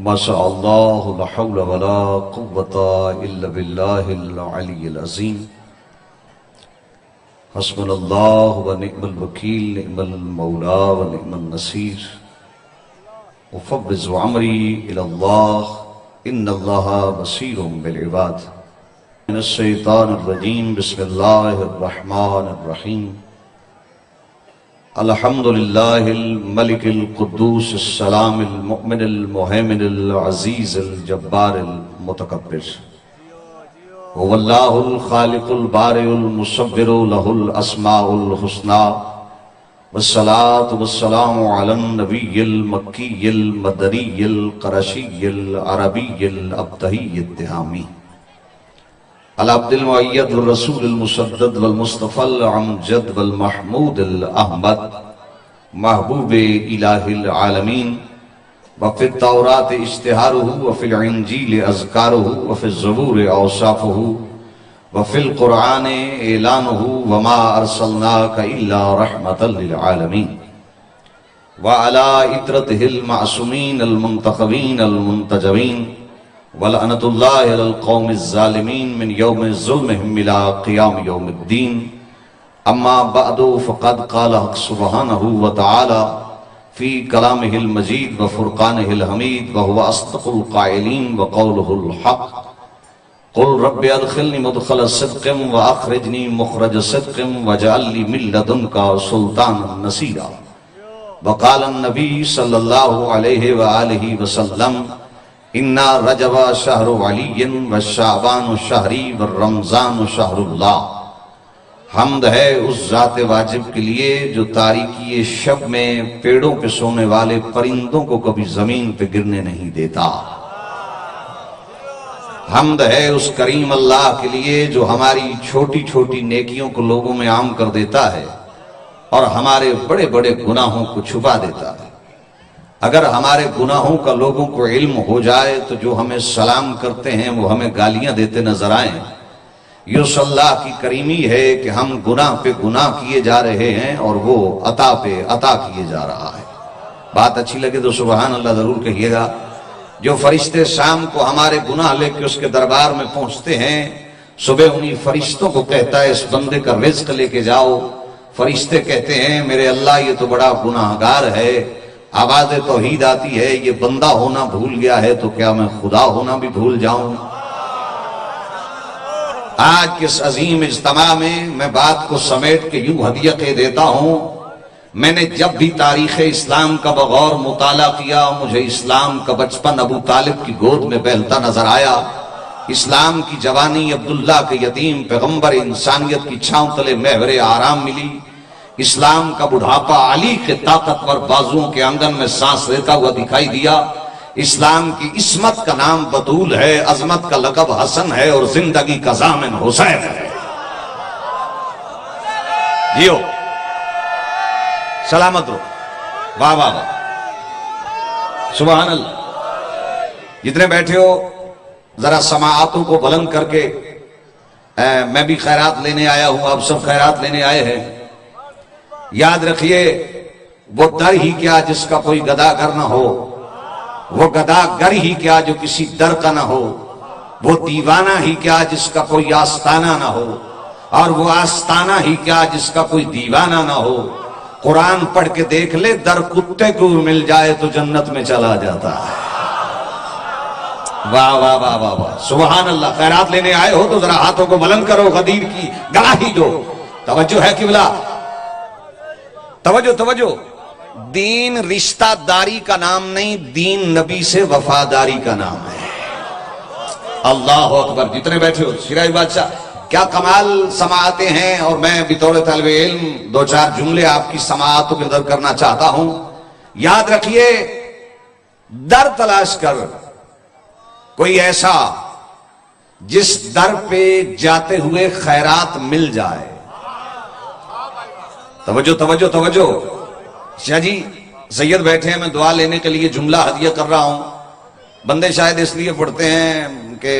ما شاء الله لا حول ولا قوة إلا بالله العلي العظيم. حسبنا الله ونعم الوكيل، نعم المولى ونعم النصير. وفوض أمري إلى الله إن الله بصير بالعباد. من الشيطان الرجيم. بسم الله الرحمن الرحيم. الحمد لله الملك القدوس السلام المؤمن المهيمن العزيز الجبار المتكبر. هو الله الخالق البارئ المصور له الأسماء الحسنى. والصلاة والسلام على النبي المكي المدني القرشي العربي الأبتهي التهامي، العبد المؤيد والرسول المسدد والمصطفى الأمجد والمحمود الأحمد، محبوب إله العالمين. وفي التوراة اشتهاره، وفي الإنجيل أذكاره، وفي الزبور أوصافه، وفي القرآن إعلانه. وما أرسلناك إلا رحمة للعالمين. وعلى إطرته المعصومين المنتخبين المنتجبين. ولعنة الله على القوم الظالمين من يوم ظلمهم إلى قيام يوم الدين. أما بعد فقد قال حق سبحانه وتعالى في كلامه المجيد وفرقانه الحميد، وهو أصدق القائلين وقوله الحق. قل رب أدخلني مدخل صدق وأخرجني مخرج صدق واجعل لي من لدنك سلطانا نصيرا. وقال النبي صلى الله عليه وآله وسلم: إن رجب شہر علی والشعبان شہری والرمضان شہر اللہ. حمد ہے اس ذات واجب کے لیے جو تاریکی شب میں پیڑوں پہ سونے والے پرندوں کو کبھی زمین پہ گرنے نہیں دیتا. حمد ہے اس کریم اللہ کے لیے جو ہماری چھوٹی چھوٹی نیکیوں کو لوگوں میں عام کر دیتا ہے اور ہمارے بڑے بڑے گناہوں کو چھپا دیتا ہے. اگر ہمارے گناہوں کا لوگوں کو علم ہو جائے تو جو ہمیں سلام کرتے ہیں وہ ہمیں گالیاں دیتے نظر آئیں. یہ اللہ کی کریمی ہے کہ ہم گناہ پہ گناہ کیے جا رہے ہیں اور وہ عطا پہ عطا کیے جا رہا ہے. بات اچھی لگے تو سبحان اللہ ضرور کہیے گا. جو فرشتے شام کو ہمارے گناہ لے کے اس کے دربار میں پہنچتے ہیں، صبح انہی فرشتوں کو کہتا ہے اس بندے کا رزق لے کے جاؤ. فرشتے کہتے ہیں میرے اللہ یہ تو بڑا گناہگار ہے. آواز توحید آتی ہے یہ بندہ ہونا بھول گیا ہے تو کیا میں خدا ہونا بھی بھول جاؤں؟ آج کس عظیم اجتماع میں بات کو سمیٹ کے یوں ہدیہ کہہ دیتا ہوں. میں نے جب بھی تاریخ اسلام کا بغور مطالعہ کیا، مجھے اسلام کا بچپن ابو طالب کی گود میں بہلتا نظر آیا. اسلام کی جوانی عبداللہ کے یتیم پیغمبر انسانیت کی چھاؤں تلے محور آرام ملی. اسلام کا بڑھاپا علی کے طاقتور بازوؤں کے آنگن میں سانس لیتا ہوا دکھائی دیا. اسلام کی عصمت کا نام بطول ہے، عظمت کا لقب حسن ہے اور زندگی کا ضامن حسین ہے. جیو سلامت رہو. واہ واہ واہ سبحان اللہ. جتنے بیٹھے ہو ذرا سماعتوں کو بلند کر کے، میں بھی خیرات لینے آیا ہوں، آپ سب خیرات لینے آئے ہیں. یاد رکھیے وہ در ہی کیا جس کا کوئی گداگر نہ ہو، وہ گداگر ہی کیا جو کسی در کا نہ ہو، وہ دیوانہ ہی کیا جس کا کوئی آستانہ نہ ہو، اور وہ آستانہ ہی کیا جس کا کوئی دیوانہ نہ ہو. قرآن پڑھ کے دیکھ لے، در کتے کو مل جائے تو جنت میں چلا جاتا ہے. واہ واہ واہ واہ واہ سبحان اللہ. خیرات لینے آئے ہو تو ذرا ہاتھوں کو بلند کرو، غدیر کی گواہی دو. توجہ ہے قبلہ، توجہ توجہ. دین رشتہ داری کا نام نہیں، دین نبی سے وفاداری کا نام ہے. اللہ اکبر. جتنے بیٹھے ہو شیراز بادشاہ کیا کمال سماعتیں ہیں، اور میں بطور طالب علم دو چار جملے آپ کی سماعتوں کے اندر کرنا چاہتا ہوں. یاد رکھیے در تلاش کر کوئی ایسا جس در پہ جاتے ہوئے خیرات مل جائے. توجہ توجہ توجہ. شاہ جی سید بیٹھے ہیں، میں دعا لینے کے لیے جملہ ہدیہ کر رہا ہوں. بندے شاید اس لیے پڑھتے ہیں کہ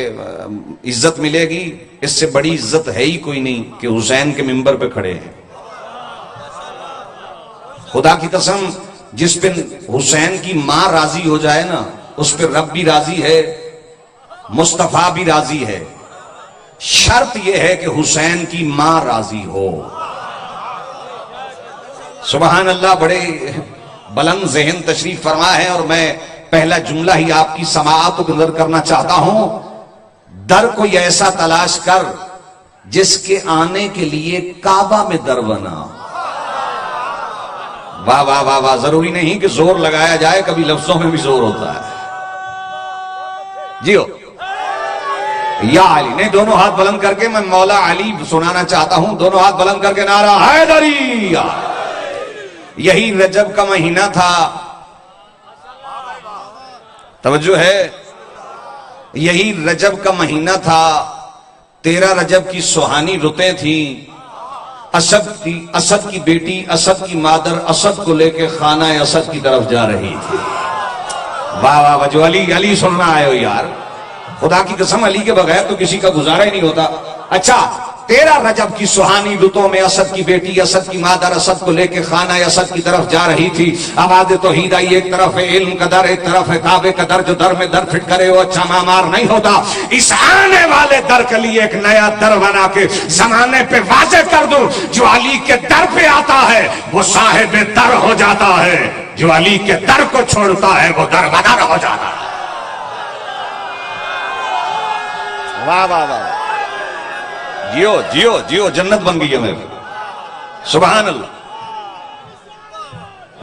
عزت ملے گی، اس سے بڑی عزت ہے ہی کوئی نہیں کہ حسین کے منبر پہ کھڑے ہیں. خدا کی قسم جس پہ حسین کی ماں راضی ہو جائے نا اس پہ رب بھی راضی ہے، مصطفیٰ بھی راضی ہے، شرط یہ ہے کہ حسین کی ماں راضی ہو۔ سبحان اللہ، بڑے بلند ذہن تشریف فرما ہے، اور میں پہلا جملہ ہی آپ کی سماعت کو نظر کرنا چاہتا ہوں۔ در کوئی ایسا تلاش کر جس کے آنے کے لیے کعبہ میں در بنا۔ واہ واہ واہ واہ، ضروری نہیں کہ زور لگایا جائے، کبھی لفظوں میں بھی زور ہوتا ہے۔ جیو یا علی، نہیں، دونوں ہاتھ بلند کر کے میں مولا علی سنانا چاہتا ہوں، دونوں ہاتھ بلند کر کے نعرہ حیدری۔ یہی رجب کا مہینہ تھا، توجہ ہے، یہی رجب کا مہینہ تھا، 13 رجب کی سہانی رتیں تھیں۔ اسد کی بیٹی، اسد کی مادر اسد کو لے کے خانہ اسد کی طرف جا رہی تھی۔ واہ واہ واہ، جو علی سننا آئے ہو یار، خدا کی قسم علی کے بغیر تو کسی کا گزارا ہی نہیں ہوتا۔ اچھا، 13 رجب کی سہانی رتوں میں اسد کی بیٹی، اسد کی مادر اسد کو لے کے خانہ اسد کی طرف جا رہی تھی۔ آواز توحید آئی، ایک طرف ہے علم کا در، ایک طرف ہے کعبے کا در، جو در میں در فٹ کرے وہ اچھا معمار نہیں ہوتا۔ اس آنے والے در کے لیے ایک نیا در بنا کے زمانے پہ واضح کر دوں، جو علی کے در پہ آتا ہے وہ صاحب در ہو جاتا ہے، جو علی کے در کو چھوڑتا ہے وہ در بدر ہو جاتا ہے۔ واہ واہ واہ، جیو جیو جیو، جنت بن گئی ہے میرے، سبحان اللہ،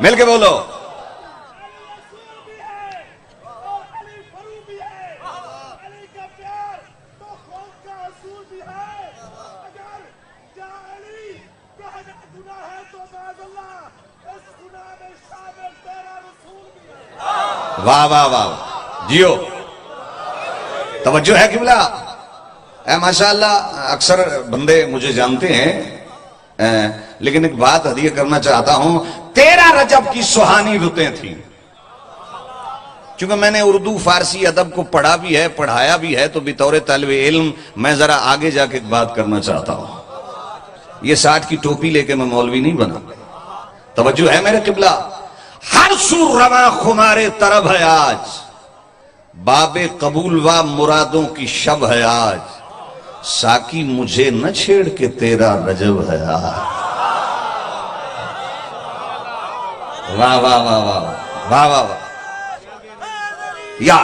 مل کے بولو۔ واہ واہ واہ، جیو، توجہ ہے قبلہ۔ ماشاءاللہ، اکثر بندے مجھے جانتے ہیں، لیکن ایک بات ہدیہ کرنا چاہتا ہوں۔ 13 رجب کی سہانی رتیں تھیں۔ چونکہ میں نے اردو فارسی ادب کو پڑھا بھی ہے، پڑھایا بھی ہے، تو بطور طالب علم میں ذرا آگے جا کے ایک بات کرنا چاہتا ہوں۔ یہ 60 کی ٹوپی لے کے میں مولوی نہیں بنا، توجہ ہے میرے قبلہ۔ ہر سو رواں خمارے طرب ہے آج، باب قبول و مرادوں کی شب ہے آج، ساکی مجھے نہ چھیڑ کے 13 رجب ہے آج۔ واہ واہ واہ واہ واہ واہ واہ، یا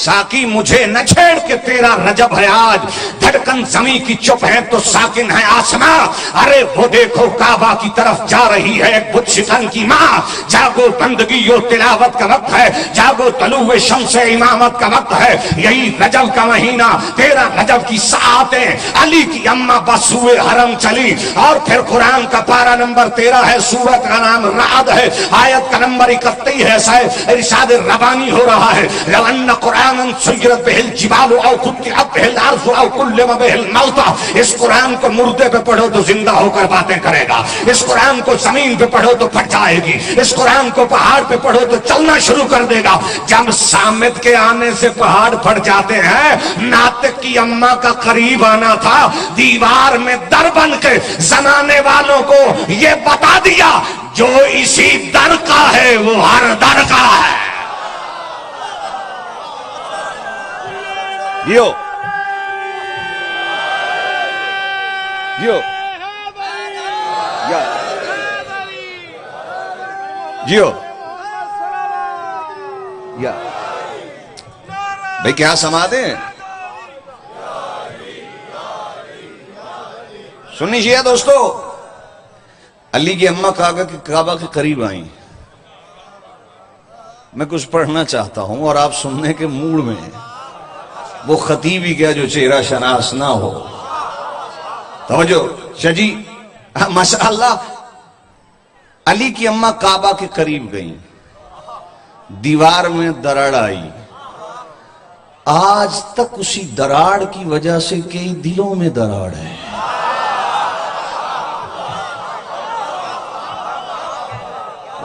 ساکی مجھے نہ چھیڑ کے 13 رجب ہے آج، دھڑکن زمین کی چپ ہے تو ساکن ہے آسمان، ارے وہ دیکھو کعبہ کی طرف جا رہی ہے ایک بت شکن کی ماں، جاگو بندگی و تلاوت کا وقت ہے، جاگو طلوع شمس امامت کا وقت ہے، یہی رجب کا مہینہ، 13 رجب کی ساعتیں، علی کی اماں بسوئے حرم چلی، اور پھر قرآن کا پارہ نمبر 13 ہے، سورت کا نام رعد ہے، آیت کا نمبر 31 ہے، ارشاد ربانی ہو رہا ہے، لو ان قرآن سیرت بہ الجبال او قطعت بہ الارض او کلم بہ الموتى، اس قرآن کو مردے پہ پڑھو تو زندہ ہو کر باتیں کرے گا، اس قرآن کو زمین پہ پڑھو تو پھٹ جائے گی، اس قرآن کو پہاڑ پہ پڑھو تو چلنا شروع کر دے گا۔ جب صامت کے آنے سے پہاڑ پھٹ جاتے ہیں، ناطق کی اماں کا قریب آنا تھا، دیوار میں در بن کے زمانے والوں کو یہ بتا دیا، جو اسی در کا ہے وہ ہر در کا ہے۔ جیو جیو جیو، بھئی کیا سما دیں، سننی چاہیے دوستو۔ علی کی اماں کعبہ کے قریب آئیں، میں کچھ پڑھنا چاہتا ہوں اور آپ سننے کے موڈ میں ہیں، وہ خطیب ہی کیا جو چہرہ شناس نہ ہو، توجہ شجی، ماشاءاللہ۔ علی کی اماں کعبہ کے قریب گئیں، دیوار میں دراڑ آئی، آج تک اسی دراڑ کی وجہ سے کئی دلوں میں دراڑ ہے۔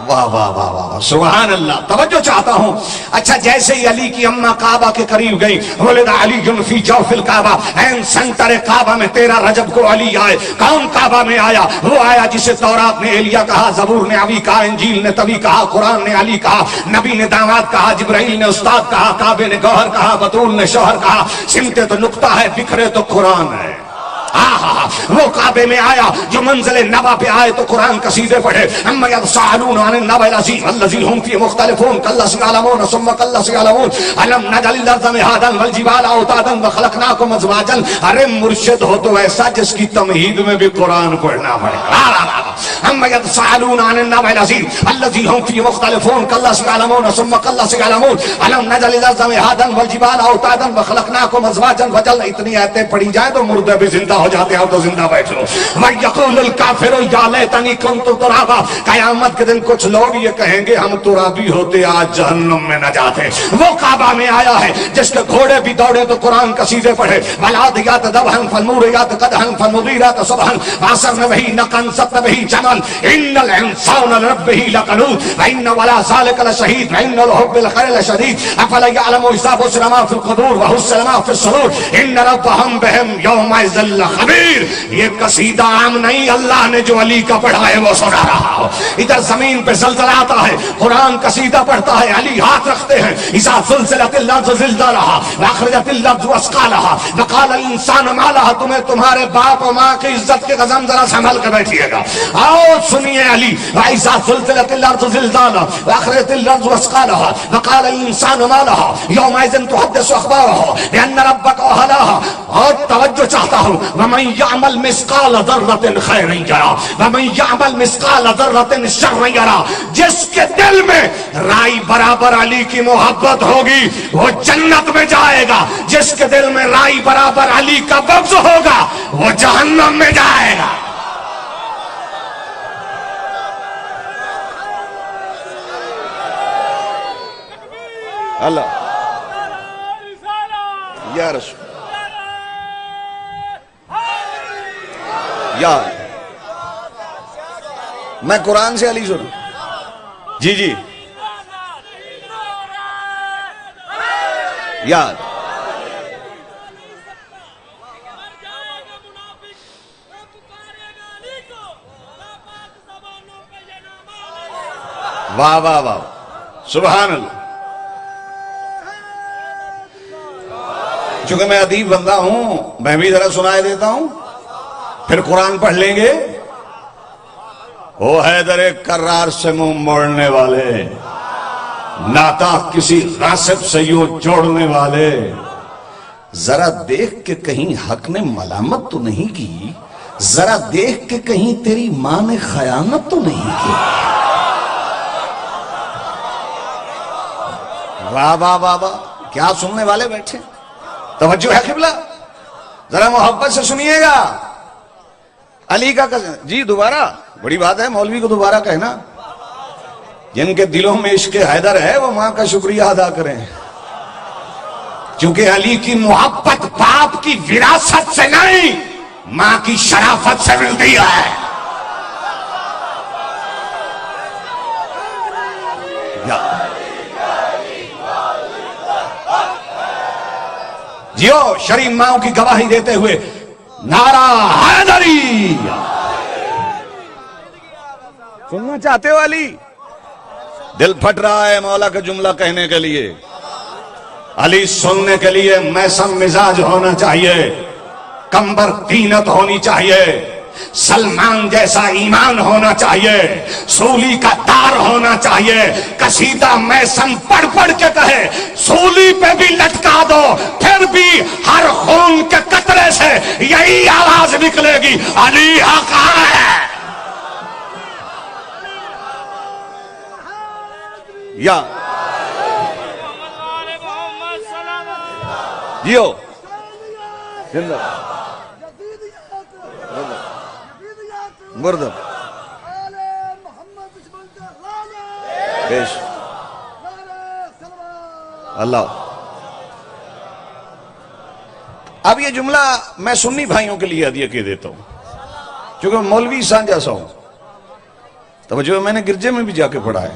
واہ واہ واہ واہ سبحان اللہ. توجہ چاہتا ہوں. اچھا جیسے ہی علی کی اماں کعبہ کے قریب گئی, ولد علی فی جوف الکعبہ, این سنٹر کعبہ میں 13 رجب کو علی آئے. کون کعبہ میں آیا؟ وہ آیا جسے تورات نے ایلیا کہا, زبور نے ابی کہا, انجیل نے تبی کہا, قرآن نے علی کہا, نبی نے داماد کہا, جبرائیل نے استاد کہا, کعبے نے گوہر کہا, بطول نے شوہر کہا. سمتے تو نقطہ ہے, بکھرے تو قرآن ہے. وہ کعبے میں آیا جو منزل نبا پہ آئے تو قرآن قصیدے پڑھے. اما یتساءلون عن النبأ العظیم الذی هم فیہ مختلفون کلا سیعلمون ثم کلا سیعلمون الم نجعل الارض مہادا والجبال اوتادا وخلقناکم ازواجا. ارے مرشد ہو تو ایسا جس کی تمہید میں بھی قرآن پڑھنا پڑے. اما یتساءلون عن النبأ العظیم الذی هم فیہ مختلفون کلا سیعلمون ثم کلا سیعلمون الم نجعل الارض مہادا والجبال اوتادا وخلقناکم ازواجا. وجل اتنی آیتیں پڑھی جائیں تو مردے بھی زندہ ہو جاتے ہیں, تو زندہ بیٹھ لو. وَيَقُولُ الْكَافِرُ يَا لَيْتَنِي كُنتُ تُرَابًا. قیامت کے دن کچھ لوگ یہ کہیں گے ہم ترابی ہوتے آج جہنم میں نہ جاتے. وہ کعبہ میں آیا ہے جس کے گھوڑے بھی دوڑے تو قرآن قصیدے پڑھے. وَالْعَادِيَاتِ ضَبْحًا فَالْمُورِيَاتِ قَدْحًا فَالْمُغِيرَاتِ صُبْحًا وَعَصَرْنَ بِهِ نَقًا سَطْنَ بِهِ جَمَلًا إِنَّ الْإِنسَانَ لِرَبِّهِ لَكَنُودٌ وَإِنَّ وَلَا ذَلِكَ لَشَهِيدٌ وَإِنَّ لِحُبِّ الْخَيْرِ لَشَدِيدٌ أَفَلَا يَعْلَمُ إِذَا بُشِرَ مَا فِي الْقُبُورِ وَحُصِّلَ مَا فِي الصُّدُورِ إِنَّ رَبَّهُم بِهِمْ يَوْمَئِذٍ لَخَبِيرٌ. یہ قصیدہ عام نہیں, اللہ نے جو علی کا پڑھا ہے وہ سنا رہا ہو. ادھر زمین پہ زلزلہ آتا ہے, قرآن قصیدہ پڑھتا ہے, علی ہاتھ رکھتے ہیں. اذا زلزلت الارض زلزالہا واخرجت الارض اثقالہا وقال الانسان ما لہا. تمہیں تمہارے باپ و ماں کی عزت کے قسم ذرا سنبھل کے بیٹھیے گا. آؤ سنیے علی. اذا زلزلت الارض زلزالہا واخرجت الارض اثقالہا وقال الانسان ما لہا یومئذ تحدث اخبارہا بان ربک اوہلاہا. اور توجہ چاہتا ہوں, ومن یعمل مثقال ذرۃ خیرا یرا ومن یعمل مثقال ذرۃ شرا یرا. جس کے دل میں رائی برابر علی کی محبت ہوگی وہ جنت میں جائے گا. جس کے دل میں رائی برابر علی کا بغض ہوگا وہ جہنم میں جائے گا. اللہ یا رسول یا میں قرآن سے علی سنوں. جی جی یاد واہ واہ واہ سبحان اللہ. چونکہ میں ادیب بندہ ہوں میں بھی ذرا سنائے دیتا ہوں, پھر قرآن پڑھ لیں گے. او حیدر کرار سے منہ موڑنے والے, ناتا کسی غاصب سے یوں جوڑنے والے, ذرا دیکھ کے کہیں حق نے ملامت تو نہیں کی, ذرا دیکھ کے کہیں تیری ماں نے خیانت تو نہیں کی. واہ واہ واہ واہ, کیا سننے والے بیٹھے. توجہ ہے قبلہ, ذرا محبت سے سنیے گا. علی کا جی دوبارہ بڑی بات ہے مولوی کو دوبارہ کہنا. جن کے دلوں میں عشق حیدر ہے وہ ماں کا شکریہ ادا کریں, کیونکہ علی کی محبت باپ کی وراثت سے نہیں ماں کی شرافت سے ملتی ہے. جیو شریف ماؤں کی گواہی دیتے ہوئے نعرہ حیدری. سننا چاہتے ہو علی؟ دل پھٹ رہا ہے مولا کا جملہ کہنے کے لیے. علی سننے کے لیے میسم مزاج ہونا چاہیے, کمبر قینت ہونی چاہیے, سلمان جیسا ایمان ہونا چاہیے, سولی کا تار ہونا چاہیے. قصیدہ میسم پڑھ پڑھ کے کہے, سولی پہ بھی لٹکا دو پھر بھی ہر خون کے قطرے سے یہی آواز نکلے گی, علی حق ہے. یا جیو زندہ مردہ بیش اللہ. اب یہ جملہ میں سنی بھائیوں کے لیے ہدیہ کے دیتا ہوں, کیونکہ مولوی سان جیسا ہوں. توجہ ہے، میں نے گرجے میں بھی جا کے پڑھا ہے،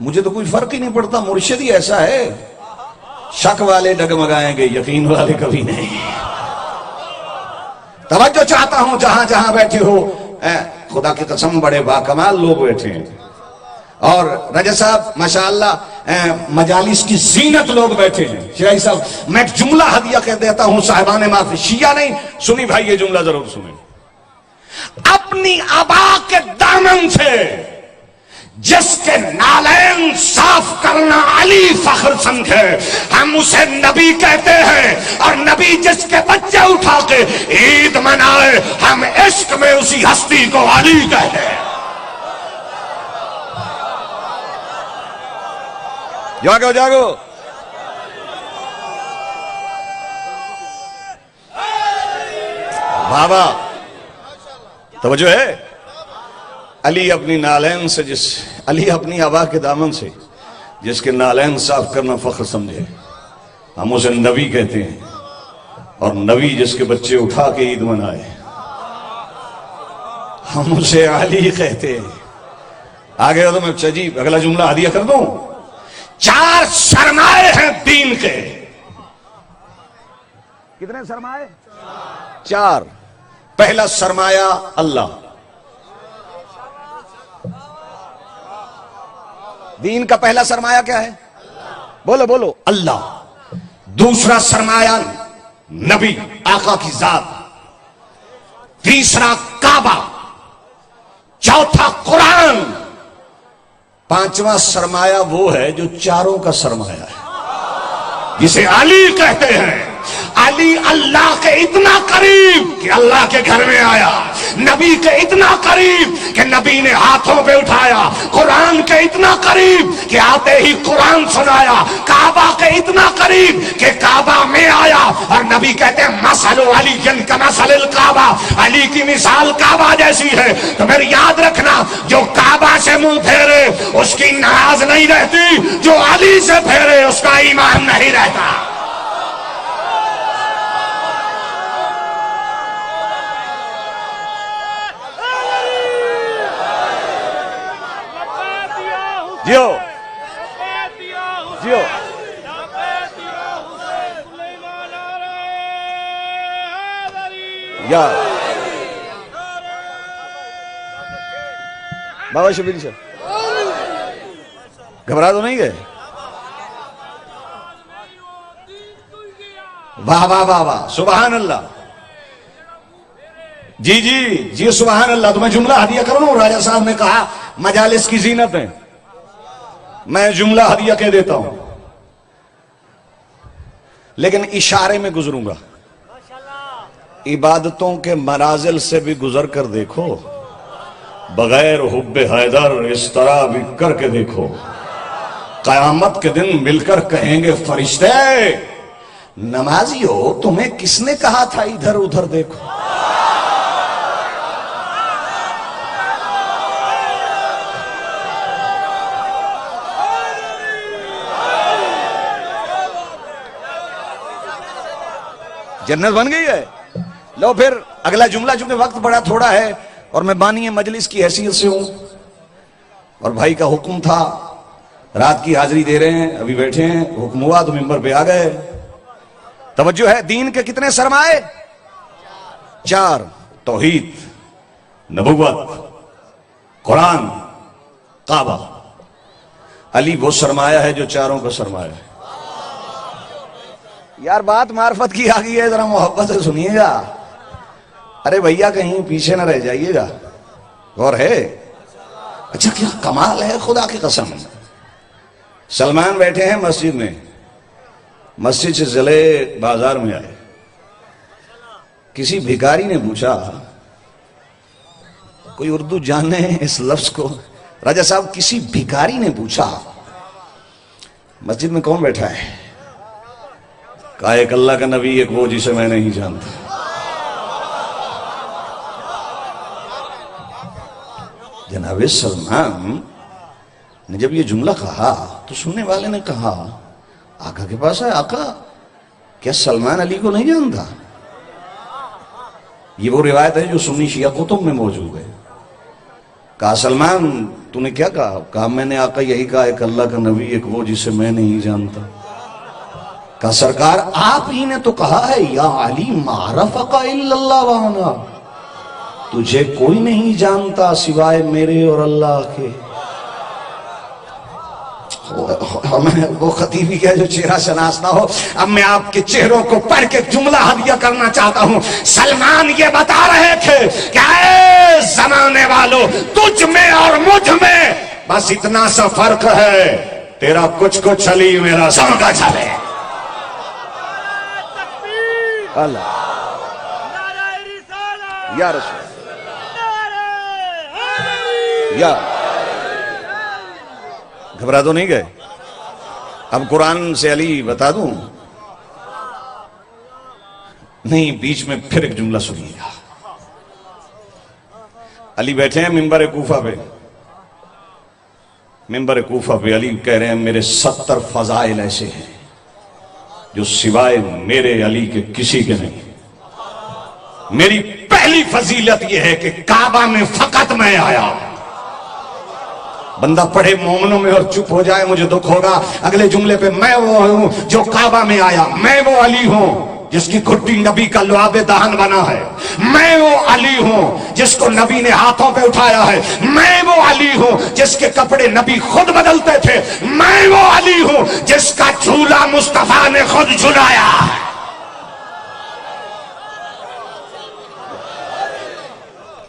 مجھے تو کوئی فرق ہی نہیں پڑتا، مرشد ہی ایسا ہے، شک والے ڈگمگائیں گے، یقین والے کبھی نہیں۔ توجہ چاہتا ہوں جہاں جہاں بیٹھے ہو، خدا کی قسم بڑے باکمال لوگ بیٹھے ہیں، اور رجا صاحب ماشاءاللہ مجالس کی زینت لوگ بیٹھے ہیں۔ شیعی صاحب میں ایک جملہ ہدیہ کہہ دیتا ہوں صاحبان معافی، شیعہ نہیں سنی بھائی، یہ جملہ ضرور سنیں۔ اپنی آبا کے دامن سے جس کے نالین صاف کرنا علی فخر سمجھے، ہم اسے نبی کہتے ہیں، اور نبی جس کے بچے اٹھا کے عید منائے، ہم عشق میں اسی ہستی کو علی کہتے ہیں۔ جاگو جاگو، بابا توجہ ہے، علی اپنی نالین سے علی اپنی آبا کے دامن سے جس کے نالین صاف کرنا فخر سمجھے، ہم اسے نبی کہتے ہیں، اور نبی جس کے بچے اٹھا کے عید منائے، ہم اسے علی کہتے ہیں۔ آگے تو میں چجیب اگلا جملہ ہدیہ کر دوں۔ 4 سرمائے ہیں دین کے، کتنے سرمائے؟ 4۔ پہلا سرمایہ اللہ، دین کا پہلا سرمایہ کیا ہے؟ بولو بولو، اللہ۔ دوسرا سرمایہ نبی آقا کی ذات، تیسرا کعبہ، چوتھا قرآن، پانچواں سرمایہ وہ ہے جو چاروں کا سرمایہ ہے، جسے علی کہتے ہیں۔ علی اللہ کے اتنا قریب کہ اللہ کے گھر میں آیا، نبی کے اتنا قریب کہ نبی نے ہاتھوں پہ اٹھایا، قرآن کے اتنا قریب کہ آتے ہی قرآن سنایا، کعبہ کے اتنا قریب کہ کعبہ میں آیا، اور نبی کہتے ہیں مثل علی کمثل الکعبہ، علی کی مثال کعبہ جیسی ہے۔ تو پھر یاد رکھنا، جو کعبہ سے منہ پھیرے اس کی نماز نہیں رہتی، جو علی سے پھیرے اس کا ایمان نہیں رہتا۔ جیو جیو، یا بابا شبیر صاحب گھبرا تو نہیں گئے؟ واہ واہ واہ واہ، سبحان اللہ، جی جی جی سبحان اللہ۔ تو میں جملہ ہدیہ کروں، راجہ صاحب نے کہا مجالس کی زینت ہے، میں جملہ ہدیہ کہہ دیتا ہوں، لیکن اشارے میں گزروں گا۔ عبادتوں کے منازل سے بھی گزر کر دیکھو، بغیر حب حیدر اس طرح بھی کر کے دیکھو، قیامت کے دن مل کر کہیں گے فرشتے نمازیو تمہیں کس نے کہا تھا ادھر ادھر دیکھو۔ جنت بن گئی ہے۔ لو پھر اگلا جملہ، چونکہ وقت بڑا تھوڑا ہے اور میں بانی مجلس کی حیثیت سے ہوں، اور بھائی کا حکم تھا، رات کی حاضری دے رہے ہیں، ابھی بیٹھے ہیں، حکم ہوا تو ممبر پہ آ گئے۔ توجہ ہے، دین کے کتنے سرمائے؟ 4، توحید، نبوت، قرآن، کعبہ۔ علی وہ سرمایہ ہے جو چاروں کا سرمایہ ہے۔ یار بات معرفت کی آگئی ہے، ذرا محبت سے سنیے گا، ارے بھیا کہیں پیچھے نہ رہ جائیے گا، غور ہے؟ اچھا کیا کمال ہے، خدا کی قسم۔ سلمان بیٹھے ہیں مسجد میں، مسجد سے ضلع بازار میں آئے، کسی بھکاری نے پوچھا، کوئی اردو جانے اس لفظ کو؟ راجہ صاحب کسی بھکاری نے پوچھا مسجد میں کون بیٹھا ہے؟ کہا ایک اللہ کا نبی، ایک وہ جسے میں نہیں جانتا۔ جناب سلمان نے جب یہ جملہ کہا تو سننے والے نے کہا آقا کے پاس ہے، آقا کیا سلمان علی کو نہیں جانتا؟ یہ وہ روایت ہے جو سنی شیعہ کتب میں موجود ہے۔ کہا سلمان تو نے کیا کہا؟ کہا میں نے آقا یہی کہا ایک اللہ کا نبی ایک وہ جسے میں نہیں جانتا. کہا سرکار آپ ہی نے تو کہا ہے یا علی ما عرفک الا اللہ وانا، تجھے کوئی نہیں جانتا سوائے میرے اور اللہ کے. وہ خطیبی ہے جو چہرہ شناس نہ ہو. اب میں آپ کے چہروں کو پڑھ کے جملہ ہدیہ کرنا چاہتا ہوں. سلمان یہ بتا رہے تھے کہ اے زمانے والوں، تجھ میں اور مجھ میں بس اتنا سا فرق ہے، تیرا کچھ کچھ علی، میرا سب کا چلے. اللہ یا رسول یا گھبرا تو نہیں گئے؟ اب قرآن سے علی بتا دوں؟ نہیں، بیچ میں پھر ایک جملہ سنیے گا. علی بیٹھے ہیں ممبر کوفہ پہ، ممبر کوفہ پہ علی کہہ رہے ہیں میرے 70 فضائل ایسے ہیں جو سوائے میرے علی کے کسی کے نہیں. میری پہلی فضیلت یہ ہے کہ کعبہ میں فقط میں آیا. بندہ پڑھے مومنوں میں اور چپ ہو جائے مجھے دکھ ہوگا. اگلے جملے پہ میں وہ ہوں جو کعبہ میں آیا، میں وہ علی ہوں جس کی گھٹی نبی کا لعاب دہن بنا ہے، میں وہ علی ہوں جس کو نبی نے ہاتھوں پہ اٹھایا ہے، میں وہ علی ہوں جس کے کپڑے نبی خود بدلتے تھے، میں وہ علی ہوں جس کا جھولا مصطفیٰ نے خود جھلایا.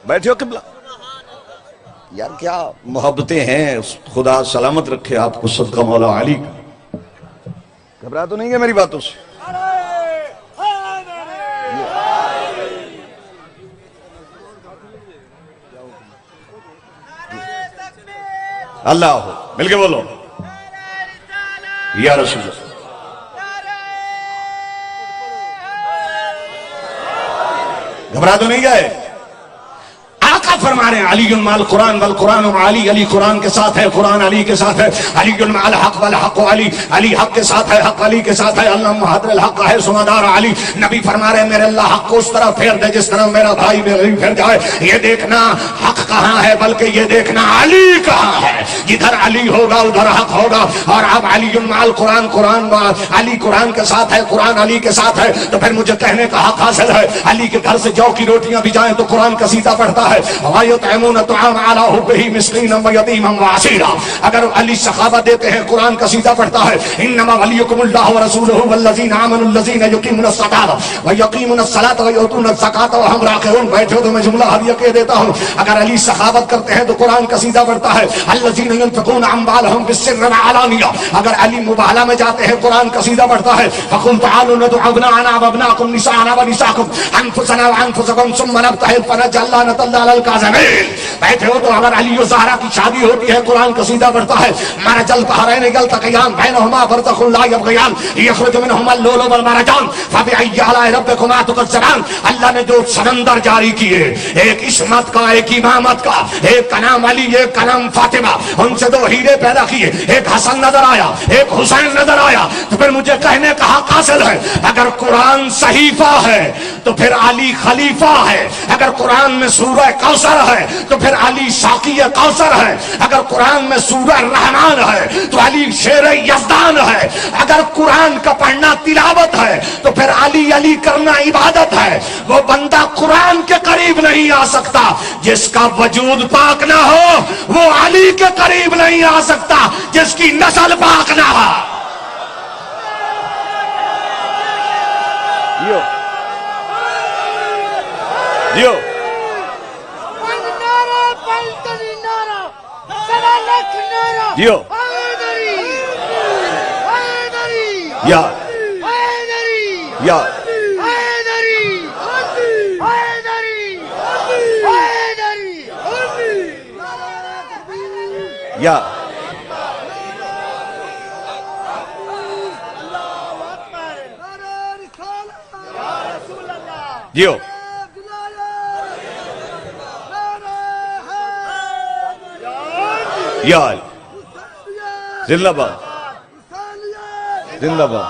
بیٹھے ہو قبلہ؟ یار کیا محبتیں ہیں، خدا سلامت رکھے آپ کو صدقہ مولا علی کا. گھبرا تو نہیں گئے میری باتوں سے؟ اللہ ہو، مل کے بولو یا رسول اللہ. گھبرا تو نہیں گئے؟ آقا فرما رہے ہیں علی مال قرآن والقرآن علی، علی قرآن کے ساتھ ہے، قرآن علی کے ساتھ ہے. علی مال حق والحق علی، علی حق کے ساتھ ہے، حق علی کے ساتھ ہے. اللہ محضر الحق ہے سمادار علی. نبی فرما رہے ہیں میرے اللہ حق کو اس طرح پھیر دے جس طرح میرا بھائی میرے پھیر جائے. یہ دیکھنا حق کہاں ہے بلکہ یہ دیکھنا علی کہاں ہے. جدھر علی ہوگا ادھر حق ہوگا. اور اب علی مال قرآن، قرآن علی قرآن کے ساتھ ہے، قرآن علی کے ساتھ ہے. تو پھر مجھے کہنے کا حق حاصل ہے. علی کے گھر سے جو کی روٹیاں بھی جائیں تو قرآن قصیدہ پڑھتا ہے. وَيُطْعِمُونَ الطَّعَامَ عَلَىٰ حُبِّهِ مِسْكِينًا وَيَتِيمًا وَأَسِيرًا. اگر علی سخاوہ دیتے ہیں قرآن قصیدہ پڑھتا ہے. انما ولیکم اللہ ورسولہ والذین آمنوا الذین یقیمون الصلاۃ ویقیمون الصلاۃ ویؤتون الزکاۃ وہم راکعون. بیٹھے ہو تو میں جملہ ہدیہ کہہ دیتا ہوں. اگر علی سخاوت کرتے ہیں تو قرآن قصیدہ پڑھتا ہے. الذین ينفقون اموالهم بالسر والعلانیہ. اگر علی مباہلہ میں جاتے ہیں قرآن قصیدہ پڑھتا ہے. فقل تعالوا ندع ابناءنا وابناءکم نساءنا ونساءکم انفسنا وانفسکم ثم نبتهل فنجعل لعنة الله على الكاذبین. بیٹھے ہو تو اگر علی و زہرا کی شادی ہوتی ہے قرآن قصیدہ پڑھتا ہے. مرج البحرین یلتقیان بینہما برزخ لا یبغیان یخرج منہما اللؤلؤ والمرجان فبأی آلاء ربکما تکذبان. اللہ نے جو سمندر جاری کیے، ایک عصمت کا، ایک امامت کا، ایک کا نام علی، ایک کا نام فاطمہ، ان سے 2 ہیرے پیدا کیے. ایک حسن نظر آیا، ایک حسین نظر آیا. تو پھر مجھے کہنے کا حق حاصل ہے اگر قرآن صحیفہ ہے تو پھر علی خلیفہ ہے. اگر قرآن میں سورہ کوثر ہے تو پھر علی ساقی کوثر ہے. اگر قرآن میں سورہ رحمان ہے تو علی شیر یزدان ہے. اگر قرآن کا پڑھنا تلاوت ہے تو پھر علی کرنا عبادت ہے. وہ بندہ قرآن کے قریب نہیں آ سکتا جس کا وجود پاک نہ ہو. وہ علی کے قریب نہیں آ سکتا جس کی نسل پاک نہ ہو. جیو جیو یا یا یا جیو یا زندہ باد، زندہ باد،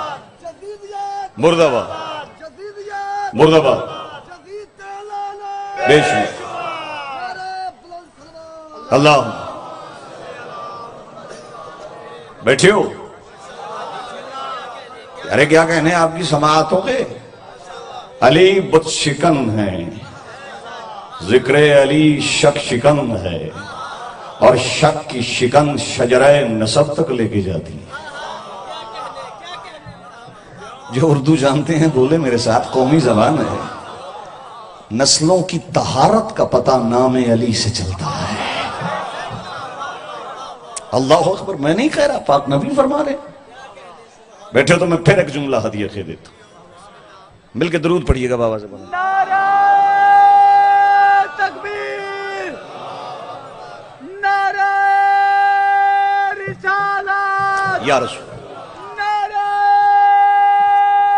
مردہ باد، مردہ باد. بے شک اللہ بیٹھے ہو؟ ارے کیا کہنے آپ کی سماعت ہو گئے؟ علی بت شکن ہے، ذکر علی شک شکن ہے، اور شک کی شکن شجرہ نسب تک لے کے جاتی ہے۔ جو اردو جانتے ہیں بولے میرے ساتھ، قومی زبان ہے۔ نسلوں کی طہارت کا پتہ نام علی سے چلتا ہے۔ اللہ اکبر، میں نہیں کہہ رہا، پاک نبی فرما رہے۔ بیٹھے تو میں پھر ایک جملہ ہدیہ دے دیتا ہوں، مل کے درود پڑھیے گا بابا سے بولیں۔ نعرہ تکبیر، نعرہ رسالت، یا رسول نعرہ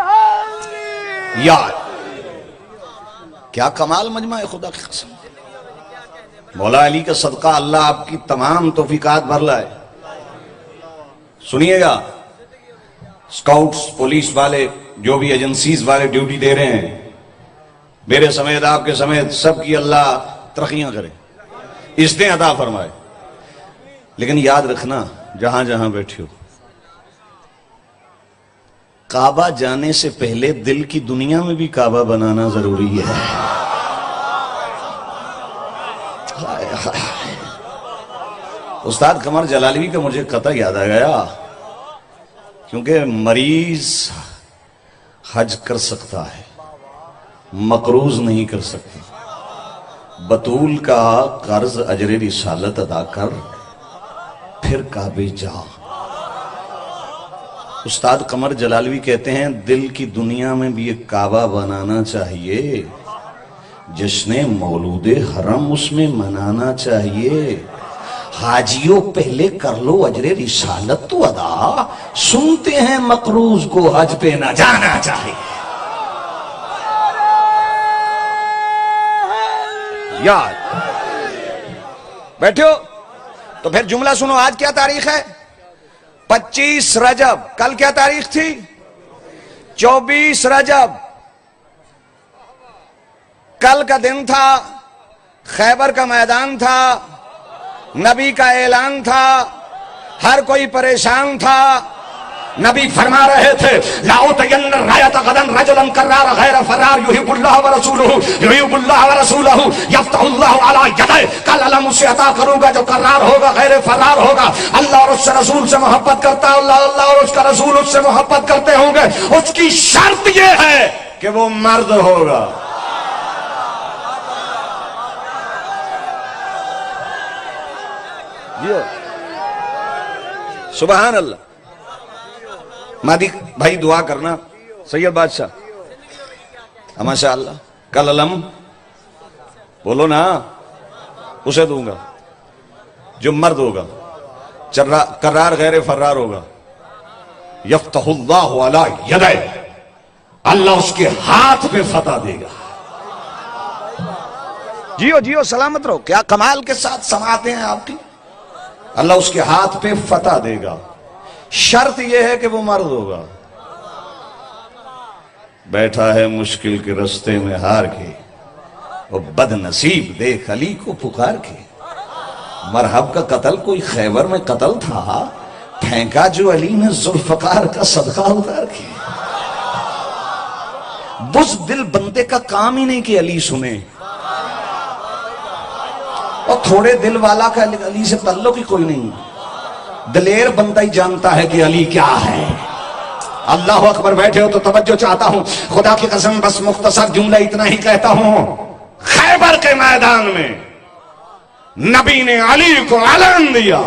حیدری۔ یا کیا کمال مجمع ہے، خدا کی قسم۔ مولا علی کا صدقہ اللہ آپ کی تمام توفیقات بھر لائے۔ سنیے گا، سکاؤٹس، پولیس والے، جو بھی ایجنسیز والے ڈیوٹی دے رہے ہیں، میرے سمیت آپ کے سمیت سب کی اللہ ترقیاں کرے، عزتیں عطا فرمائے۔ لیکن یاد رکھنا جہاں جہاں بیٹھے ہو، کعبہ جانے سے پہلے دل کی دنیا میں بھی کعبہ بنانا ضروری ہے۔ استاد قمر جلالی کا مجھے قطع یاد آ گیا، کیونکہ مریض حج کر سکتا ہے، مقروض نہیں کر سکتا۔ بطول کا قرض اجر رسالت ادا کر، پھر کعبے جا۔ استاد قمر جلالوی کہتے ہیں دل کی دنیا میں بھی ایک کعبہ بنانا چاہیے، جشن مولود حرم اس میں منانا چاہیے۔ حاجیوں پہلے کر لو اجر رسالت تو ادا، سنتے ہیں مقروض کو حج پہ نہ جانا چاہیے۔ یاد بیٹھو تو پھر جملہ سنو، آج کیا تاریخ ہے؟ 25 رجب۔ کل کیا تاریخ تھی؟ 24 رجب۔ کل کا دن تھا، خیبر کا میدان تھا، نبی کا اعلان تھا، ہر کوئی پریشان تھا۔ نبی فرما رہے تھے لَأُوتَيَنَّ الرَّايَةَ غَدًا رَجُلًا كَرَّارَ غَيْرَ فَرَّارٍ يُحِبُّ اللَّهَ وَرَسُولُهُ يُحِبُّ اللَّهَ وَرَسُولُهُ يَفْتَحُ اللَّهُ عَلَى يَدَيْهِ۔ کل علم اسے عطا کروں گا جو کرار ہوگا، غیر فرار ہوگا، اللہ اور اس سے رسول سے محبت کرتا ہے، اللہ اور اس کا رسول اس سے محبت کرتے ہوں گے۔ اس کی شرط یہ ہے کہ وہ مرد ہوگا۔ سبحان اللہ۔ مہدی بھائی دعا کرنا، سید بادشاہ ماشاء اللہ، کل علم بولو نا، اسے دوں گا جو مرد ہوگا، کرار غیر فرار ہوگا۔ یفتح اللہ علی یدہ، اللہ اس کے ہاتھ پہ فتح دے گا۔ جیو جیو سلامت رہو، کیا کمال کے ساتھ سماعتیں ہیں آپ کی۔ اللہ اس کے ہاتھ پہ فتح دے گا، شرط یہ ہے کہ وہ مرد ہوگا۔ بیٹھا ہے مشکل کے رستے میں ہار کے، وہ بد نصیب دیکھ علی کو پکار کے۔ مرحب کا قتل کوئی خیبر میں قتل تھا، پھینکا جو علی نے ذوالفقار کا صدقہ اتار کے۔ بس دل بندے کا کام ہی نہیں کہ علی سنے، اور تھوڑے دل والا کا علی سے تعلق ہی کوئی نہیں۔ دلیر بندہ ہی جانتا ہے کہ علی کیا ہے۔ اللہ اکبر۔ بیٹھے ہو تو توجہ چاہتا ہوں، خدا کی قسم بس مختصر جملہ اتنا ہی کہتا ہوں، خیبر کے میدان میں نبی نے علی کو اعلان دیا۔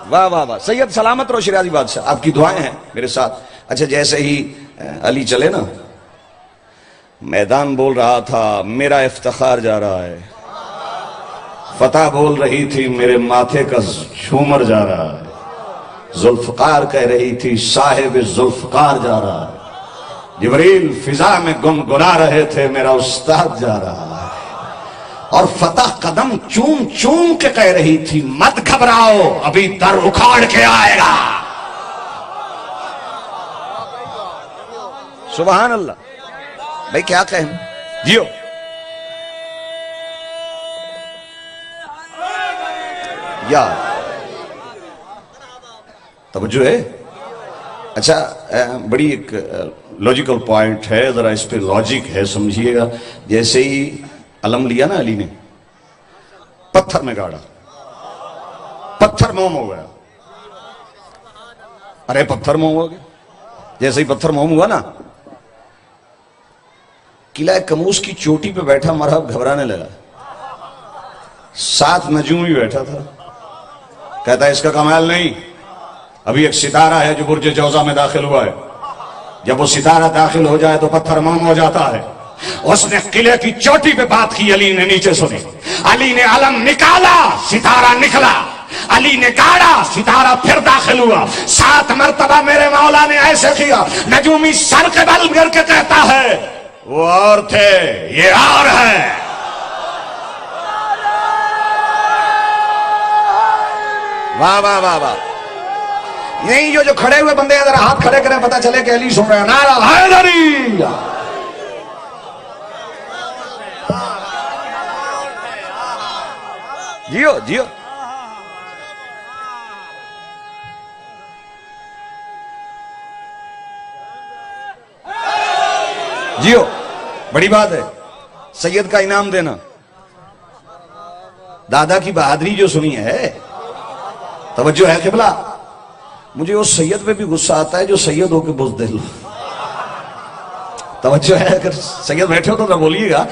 واہ واہ واہ، سید سلامت رو شیرازی بادشاہ، آپ کی دعائیں ہیں میرے ساتھ۔ اچھا جیسے ہی علی چلے نا، میدان بول رہا تھا میرا افتخار جا رہا ہے، فتح بول رہی تھی میرے ماتھے کا جھومر جا رہا ہے، ذوالفقار کہہ رہی تھی صاحب ذوالفقار جا رہا ہے، جبریل فضا میں گنگنا رہے تھے میرا استاد جا رہا ہے، اور فتح قدم چوم چوم کے کہہ رہی تھی مت گھبراؤ ابھی در اکھاڑ کے آئے گا۔ سبحان اللہ۔ بھئی کیا کہیں جیو، یا توجہ ہے. اچھا بڑی ایک لاجیکل پوائنٹ ہے، ذرا اس پہ لاجک ہے، سمجھیے گا. جیسے ہی علم لیا نا علی نے، پتھر میں گاڑا، پتھر موم ہو گیا. ارے پتھر موم ہو گیا. جیسے ہی پتھر موم ہوا نا، قلعہ کموس کی چوٹی پہ بیٹھا مرحب گھبرانے لگا. ساتھ نجوم بھی بیٹھا تھا. کہتا ہے اس کا کمال نہیں، ابھی ایک ستارہ ہے جو برج جوزہ میں داخل ہوا ہے. جب وہ ستارہ داخل ہو جائے تو پتھر موم ہو جاتا ہے. اس نے قلعے کی چوٹی پہ بات کی، علی نے نیچے سنی. علی نے علم نکالا، ستارہ نکلا. علی نے گاڑا، ستارہ پھر داخل ہوا. 7 مرتبہ میرے مولا نے ایسے کیا. نجومی سر کے بل گر کے کہتا ہے وہ اور تھے، یہ اور ہے. واہ واہ واہ واہ. نہیں جو کھڑے ہوئے بندے ذرا ہاتھ کھڑے کریں، پتہ چلے کہ علی سن رہے ہیں. نعرہ حیدری. جیو جیو. جیو. بڑی بات ہے سید کا انعام دینا. دادا کی بہادری جو سنی ہے. توجہ ہے قبلہ. مجھے اس سید پہ بھی غصہ آتا ہے جو سید ہو کے بزدل. توجہ ہے. اگر سید بیٹھے ہو تو نہ بولیے گا،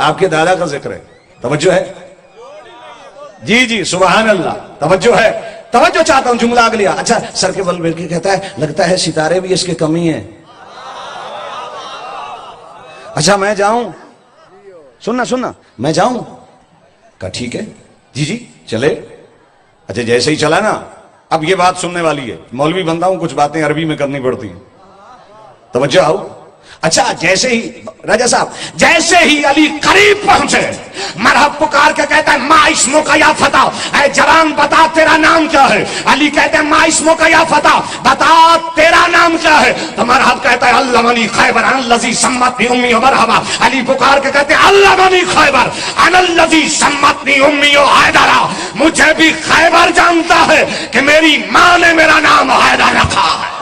آپ کے دادا کا ذکر ہے. توجہ ہے. جی جی سبحان اللہ. توجہ ہے. توجہ چاہتا ہوں جملہ آگ لیا. اچھا سر کے بل مل کے کہتا ہے لگتا ہے ستارے بھی اس کے کمی ہیں. اچھا میں جاؤں؟ سننا میں جاؤں؟ کہا ٹھیک ہے. جی جی چلے. اچھا جیسے ہی چلا نا، اب یہ بات سننے والی ہے. مولوی بندہ ہوں، کچھ باتیں عربی میں کرنی پڑتی ہیں. توجہ آؤ. اچھا جیسے ہی راجہ صاحب، جیسے ہی علی قریب پہنچے، مرحب پکار کے کہتا ہے ما اسمو کا یا فتح، اے جوان بتا تیرا نام کیا ہے. علی کہتے ہیں ما اسمو کا یا فتح، بتا تیرا نام کیا ہے. تو مرحب کہتا ہے علمنی خیبر انا الذی سمتنی امی و مرحبا. علی پکار کے کہتے ہیں علمنی خیبر انا الذی سمتنی امی و حیدرا. مجھے بھی خیبر جانتا ہے کہ میری ماں نے میرا نام حیدر رکھا ہے.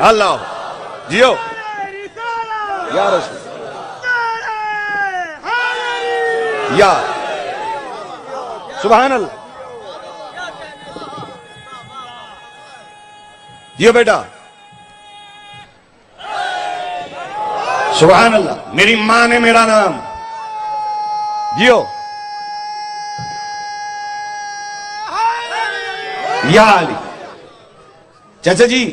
اللہ جیو یا رسول یا سبحان اللہ. جیو بیٹا سبحان اللہ. میری ماں نے میرا نام. جیو یا علی. چچا جی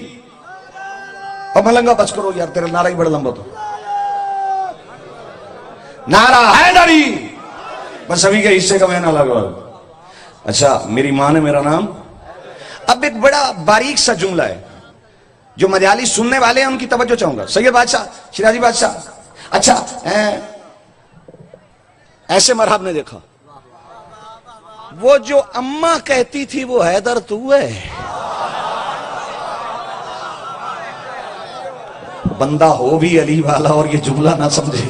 اب ملنگا بچ کرو یار، تیرا نعرہ ہی بڑا لمبا تو. نعرہ حیدری. بس ابھی کے حصے کا میں نہ لگا. اچھا میری ماں نے میرا نام. اب ایک بڑا باریک سا جملہ ہے جو مجالی سننے والے ہیں ان کی توجہ چاہوں گا. سید بادشاہ، شیرازی بادشاہ. اچھا ایسے مرحب نے دیکھا، وہ جو اماں کہتی تھی وہ حیدر تو ہے. بندہ ہو بھی علی والا اور یہ جملہ نہ سمجھے.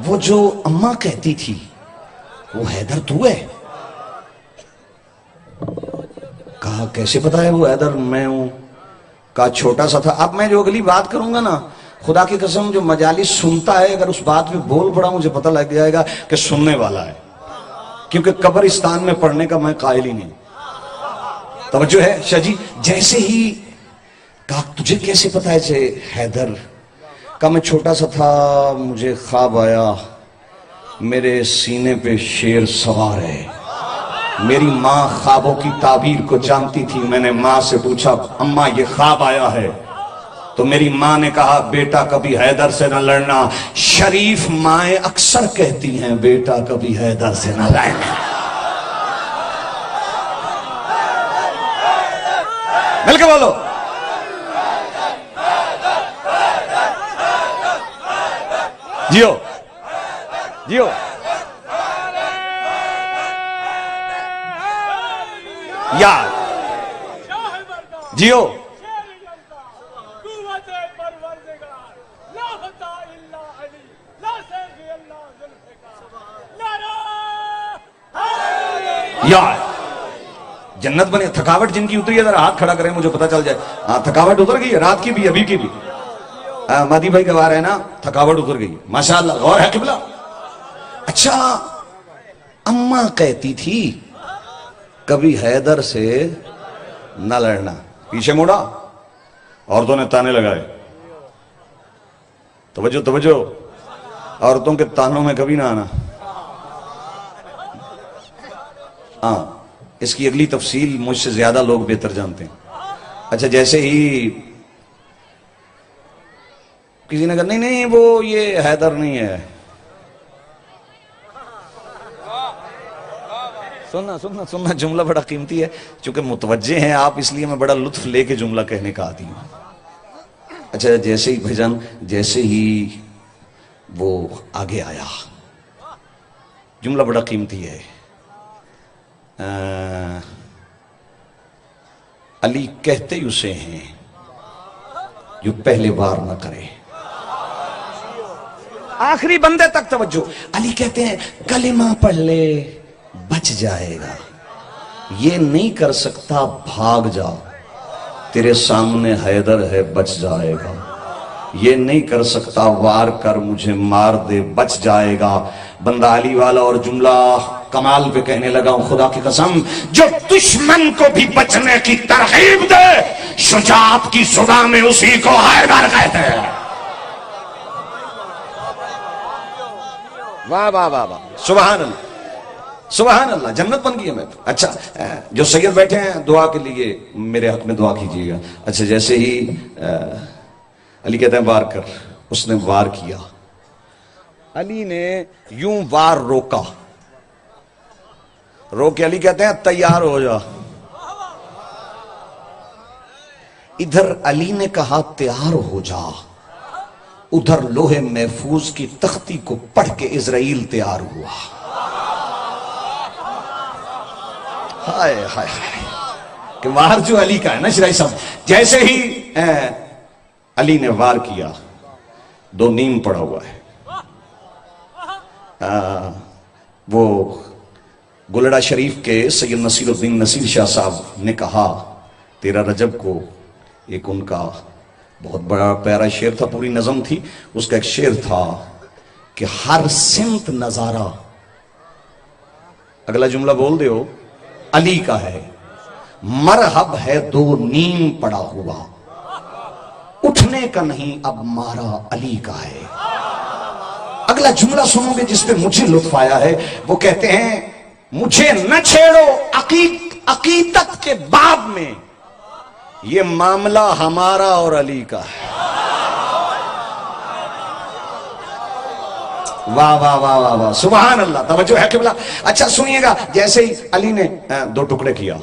وہ جو اماں کہتی تھی وہ حیدر تو ہے. کہا کیسے پتا ہے وہ حیدر میں ہوں؟ کہا چھوٹا سا تھا. اب میں جو اگلی بات کروں گا نا، خدا کی قسم جو مجالس سنتا ہے اگر اس بات پہ بول پڑا مجھے پتہ لگ جائے گا کہ سننے والا ہے، کیونکہ قبرستان میں پڑھنے کا میں قائل ہی نہیں. توجہ ہے شاہ جی. جیسے ہی کہا تجھے کیسے پتا ہے حیدر؟ کہا میں چھوٹا سا تھا، مجھے خواب آیا میرے سینے پہ شیر سوار ہے. میری ماں خوابوں کی تعبیر کو جانتی تھی. میں نے ماں سے پوچھا اماں یہ خواب آیا ہے؟ تو میری ماں نے کہا بیٹا کبھی حیدر سے نہ لڑنا. شریف مائیں اکثر کہتی ہیں بیٹا کبھی حیدر سے نہ لڑنا. مل کے بولو. جیو جیو. یا جیو. یا جنت بنے. تھکاوٹ جن کی اتری ہے ذرا ہاتھ کھڑا کریں مجھے پتا چل جائے. ہاں تھکاوٹ اتر گئی ہے, رات کی بھی ابھی کی بھی. مادی بھائی گواہ ہے نا, تھکاوٹ اتر گئی ماشاءاللہ. غور ہے قبلہ. اچھا اماں کہتی تھی کبھی حیدر سے نہ لڑنا. پیچھے موڑا, عورتوں نے تانے لگائے. توجہ توجہ, عورتوں کے تانوں میں کبھی نہ آنا. ہاں اس کی اگلی تفصیل مجھ سے زیادہ لوگ بہتر جانتے ہیں. اچھا جیسے ہی کسی نے کہا نہیں نہیں وہ یہ حیدر نہیں ہے. سننا سننا سننا, جملہ بڑا قیمتی ہے چونکہ متوجہ ہیں آپ, اس لیے میں بڑا لطف لے کے جملہ کہنے کا عادی ہوں. اچھا جیسے ہی بھجن, جیسے ہی وہ آگے آیا, جملہ بڑا قیمتی ہے. علی کہتے ہی اسے ہیں جو پہلے بار نہ کرے. آخری بندے تک توجہ. علی کہتے ہیں کلمہ پڑھ لے بچ جائے گا, یہ نہیں کر سکتا بھاگ جا, تیرے سامنے حیدر ہے بچ جائے گا. یہ نہیں کر سکتا وار کر مجھے مار دے بچ جائے گا. بندہ علی والا اور جملہ کمال پہ کہنے لگا ہوں خدا کی قسم, جو دشمن کو بھی بچنے کی ترغیب دے شجاعت کی صدا میں اسی کو حیدر کہتے ہیں. واہ واہ واہ واہ, سبحان اللہ سبحان اللہ. جنت بن گئی ہے. میں اچھا جو سید بیٹھے ہیں دعا کے لیے میرے حق میں دعا کیجیے گا. اچھا جیسے ہی علی کہتے ہیں وار کر, اس نے وار کیا. علی نے یوں وار روکا, روک کے علی کہتے ہیں تیار ہو جا. ادھر علی نے کہا تیار ہو جا, ادھر لوہے محفوظ کی تختی کو پڑھ کے اسرائیل تیار ہوا. ہائے ہائے کہ وار جو علی کا ہے نا شرائی صاحب. جیسے ہی علی نے وار کیا, دو نیم پڑا ہوا ہے. وہ گلڑا شریف کے سید نصیر الدین نصیر شاہ صاحب نے کہا تیرا رجب کو, ایک ان کا بہت بڑا پیارا شعر تھا, پوری نظم تھی. اس کا ایک شعر تھا کہ ہر سمت نظارہ, اگلا جملہ بول دے ہو, علی کا ہے. مرحب ہے دو نیم پڑا ہوا, اٹھنے کا نہیں اب مارا علی کا ہے. اگلا جملہ سنو گے جس پہ مجھے لطف آیا ہے. وہ کہتے ہیں مجھے نہ چھیڑو عقیدت کے باب میں, یہ معاملہ ہمارا اور علی کا ہے. واہ واہ واہ واہ واہ, سبحان اللہ. توجہ ہے قبلہ. اچھا سنیے گا, جیسے ہی علی نے دو ٹکڑے کیا,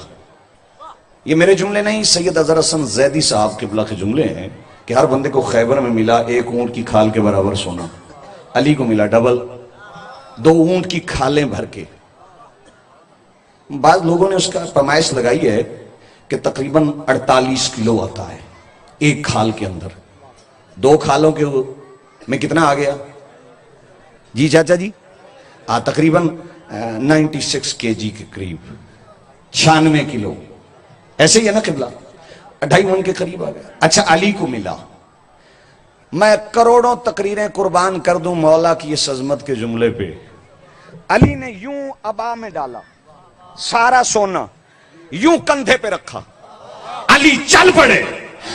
یہ میرے جملے نہیں سید اظہر حسن زیدی صاحب قبلہ کے جملے ہیں کہ ہر بندے کو خیبر میں ملا ایک اونٹ کی کھال کے برابر سونا, علی کو ملا ڈبل, دو اونٹ کی کھالیں بھر کے. بعض لوگوں نے اس کا پیمائش لگائی ہے کہ تقریباً 48 کلو آتا ہے ایک کھال کے اندر. دو کھالوں کے میں کتنا آ گیا جی چاچا جی؟ تقریباً 96 kg کے قریب, 96 کلو. ایسے ہی ہے نا قبلہ, 2.5 من کے قریب آ گیا. اچھا علی کو ملا, میں کروڑوں تقریریں قربان کر دوں مولا کی اس عظمت کے جملے پہ. علی نے یوں ابا میں ڈالا سارا سونا, یوں کندھے پہ رکھا, علی چل پڑے.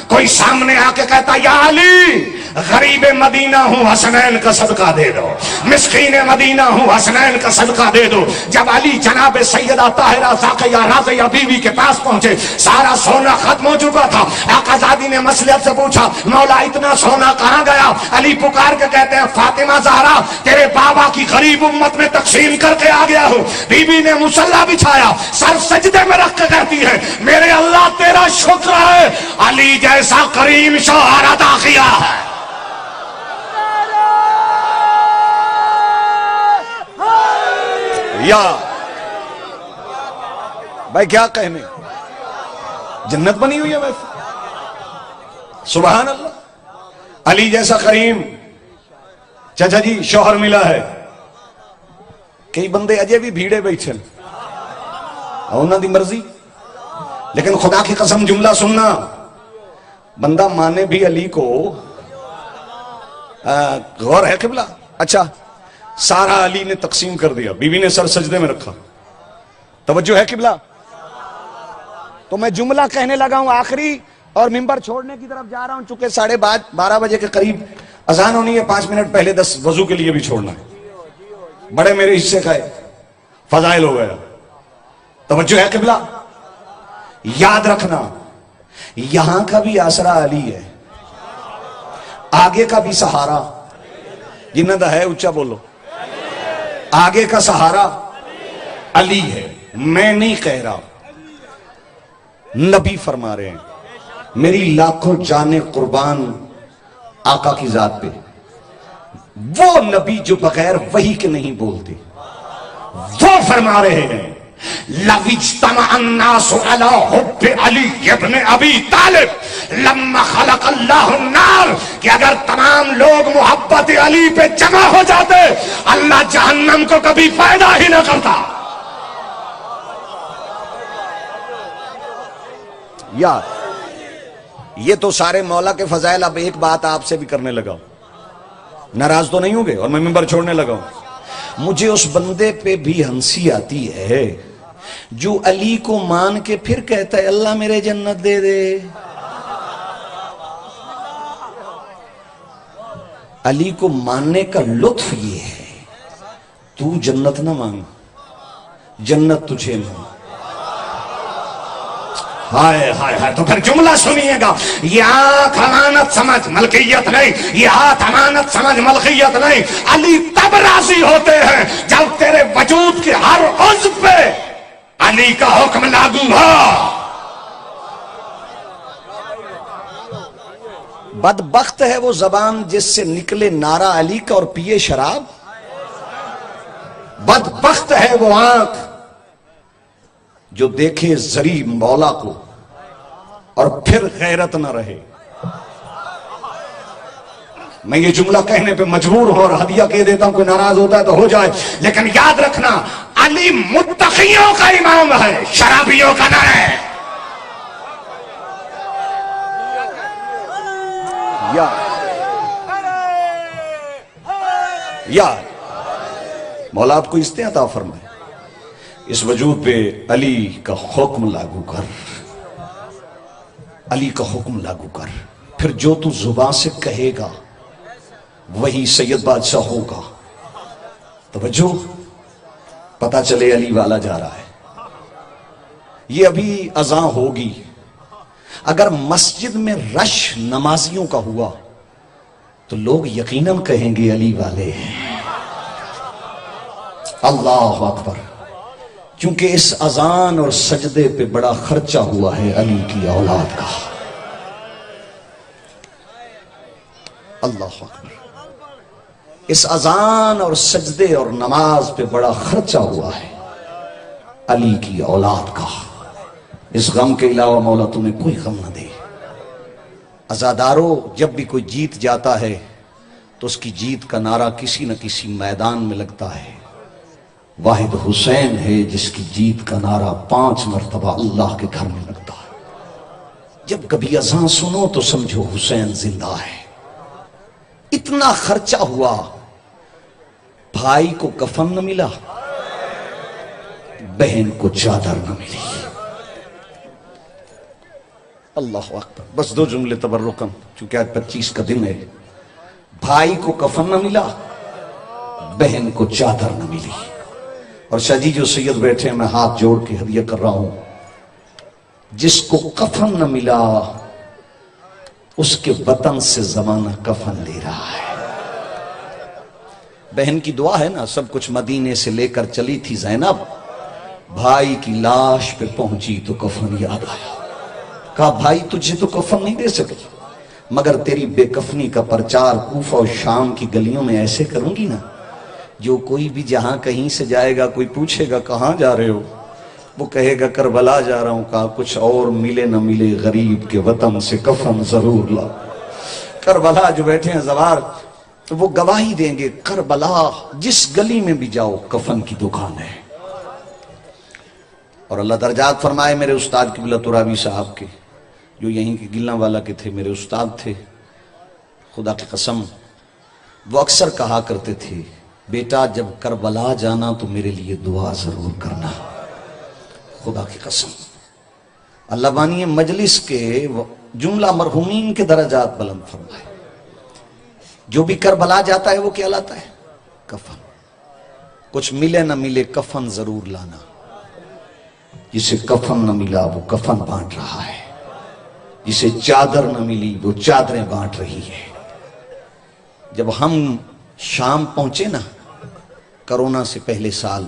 کوئی سامنے آ کے کہتا یا علی غریب مدینہ ہوں حسنین کا صدقہ دے دو, مسکین مدینہ ہوں حسنین کا صدقہ دے دو. جب علی جناب سیدہ طاہرہ ساقیہ راضیہ بیوی کے پاس پہنچے, سارا سونا ختم ہو چکا تھا. آقا زادی نے مصلحت سے پوچھا مولا اتنا سونا کہاں گیا؟ علی پکار کے کہتے ہیں فاطمہ زہرا تیرے بابا کی غریب امت میں تقسیم کر کے آ گیا ہوں. بیوی نے مصلی بچھایا, سر سجدے میں رکھ کے کہتی ہے میرے اللہ تیرا شکر ہے علی جیسا کریم شوہر عطا کیا ہے. یا بھائی کیا کہنے, جنت بنی ہوئی ہے ویسے. سبحان اللہ. علی جیسا کریم چچا جی شوہر ملا ہے. کئی بندے اجے بھی بھیڑے بیٹھے, انہوں دی مرضی. لیکن خدا کی قسم جملہ سننا، بندہ مانے بھی علی کو، غور ہے قبلہ. اچھا سارا علی نے تقسیم کر دیا، بیوی نے سر سجدے میں رکھا، توجہ ہے قبلہ. تو میں جملہ کہنے لگا ہوں آخری اور ممبر چھوڑنے کی طرف جا رہا ہوں، چونکہ 12:30 بجے کے قریب اذان ہونی ہے، 5 منٹ پہلے 10 وضو کے لیے بھی چھوڑنا ہے. بڑے میرے حصے کا ہے، فضائل ہو گیا. توجہ ہے قبلہ. یاد رکھنا یہاں کا بھی آسرا علی ہے، آگے کا بھی سہارا جنہ دا ہے اچھا بولو، آگے کا سہارا علی ہے. میں نہیں کہہ رہا، نبی فرما رہے ہیں میری لاکھوں جانیں قربان آقا کی ذات پہ. وہ نبی جو بغیر وحی کے نہیں بولتے، وہ فرما رہے ہیں لَوْ اجْتَمَعَ النَّاسُ عَلَىٰ حُبِّ عَلِيِّ ابْنِ أَبِي طَالِبٍ لَمَّا خَلَقَ اللَّهُ النَّارَ، کہ اگر تمام لوگ محبت علی پہ جمع ہو جاتے اللہ جہنم کو کبھی پیدا ہی نہ کرتا. یار یہ تو سارے مولا کے فضائل. اب ایک بات آپ سے بھی کرنے لگا، ناراض تو نہیں ہوگے اور میں ممبر چھوڑنے لگا ہوں. مجھے اس بندے پہ بھی ہنسی آتی ہے جو علی کو مان کے پھر کہتا ہے اللہ میرے جنت دے دے. علی کو ماننے کا لطف یہ ہے تو جنت نہ مانگ، جنت تجھے مانگ. ہائے ہائے ہائے. تو پھر جملہ سنیے گا، یہ آنکھ امانت سمجھ ملکیت نہیں، یہ ہاتھ امانت سمجھ ملکیت نہیں. علی تب راضی ہوتے ہیں جب تیرے وجود کے ہر عضو پہ علی کا حکم لاگو ہو. بدبخت ہے وہ زبان جس سے نکلے نعرہ علی کا اور پیے شراب. بدبخت ہے وہ آنکھ جو دیکھے زری مولا کو اور پھر غیرت نہ رہے. میں یہ جملہ کہنے پہ مجبور ہوں اور ہدیہ کہہ دیتا ہوں، کوئی ناراض ہوتا ہے تو ہو جائے، لیکن یاد رکھنا علی متقیوں کا امام ہے، شرابیوں کا نہ ہے. یا مولا آپ کو استعان عطا فرمائے. اس وجود پہ علی کا حکم لاگو کر، علی کا حکم لاگو کر. پھر جو تو زبان سے کہے گا وہی سید بادشاہ ہوگا. توجہ، پتہ چلے علی والا جا رہا ہے. یہ ابھی اذان ہوگی، اگر مسجد میں رش نمازیوں کا ہوا تو لوگ یقیناً کہیں گے علی والے ہیں. اللہ اکبر. کیونکہ اس اذان اور سجدے پہ بڑا خرچہ ہوا ہے علی کی اولاد کا. اللہ اکبر. اس اذان اور سجدے اور نماز پہ بڑا خرچہ ہوا ہے علی کی اولاد کا. اس غم کے علاوہ مولا تمہیں کوئی غم نہ دے. عزادارو، جب بھی کوئی جیت جاتا ہے تو اس کی جیت کا نعرہ کسی نہ کسی میدان میں لگتا ہے. واحد حسین ہے جس کی جیت کا نعرہ 5 مرتبہ اللہ کے گھر میں لگتا ہے. جب کبھی اذان سنو تو سمجھو حسین زندہ ہے. اتنا خرچہ ہوا، بھائی کو کفن نہ ملا، بہن کو چادر نہ ملی. اللہ اکبر. بس 2 جملے تبرکن، چونکہ آج 25 کا دن ہے. بھائی کو کفن نہ ملا، بہن کو چادر نہ ملی. اور شاہ جی جو سید بیٹھے ہیں، میں ہاتھ جوڑ کے ہدیہ کر رہا ہوں، جس کو کفن نہ ملا اس کے وطن سے زمانہ کفن لے رہا ہے. بہن کی دعا ہے نا، سب کچھ مدینے سے لے کر چلی تھی زینب، بھائی کی لاش پہ پہنچی تو کفن یاد آیا. کہا بھائی تجھے تو کفن نہیں دے سکی، مگر تیری بے کفنی کا پرچار کوفہ اور شام کی گلیوں میں ایسے کروں گی نا، جو کوئی بھی جہاں کہیں سے جائے گا، کوئی پوچھے گا کہاں جا رہے ہو، وہ کہے گا کربلا جا رہا ہوں. کہا کچھ اور ملے نہ ملے غریب کے وطن سے کفن ضرور لا. کربلا جو بیٹھے ہیں زوار، وہ گواہی دیں گے، کربلا جس گلی میں بھی جاؤ کفن کی دکان ہے. اور اللہ درجات فرمائے میرے استاد قبلہ ترابی صاحب کے، جو یہیں کے گلنا والا کے تھے، میرے استاد تھے، خدا کی قسم وہ اکثر کہا کرتے تھے بیٹا جب کربلا جانا تو میرے لیے دعا ضرور کرنا. خدا کی قسم اللہ بانی مجلس کے جملہ مرحومین کے درجات بلند فرمائے. جو بھی کربلا جاتا ہے وہ کیا لاتا ہے؟ کفن. کچھ ملے نہ ملے کفن ضرور لانا. جسے کفن نہ ملا وہ کفن بانٹ رہا ہے، جسے چادر نہ ملی وہ چادریں بانٹ رہی ہے. جب ہم شام پہنچے نا کرونا سے پہلے سال،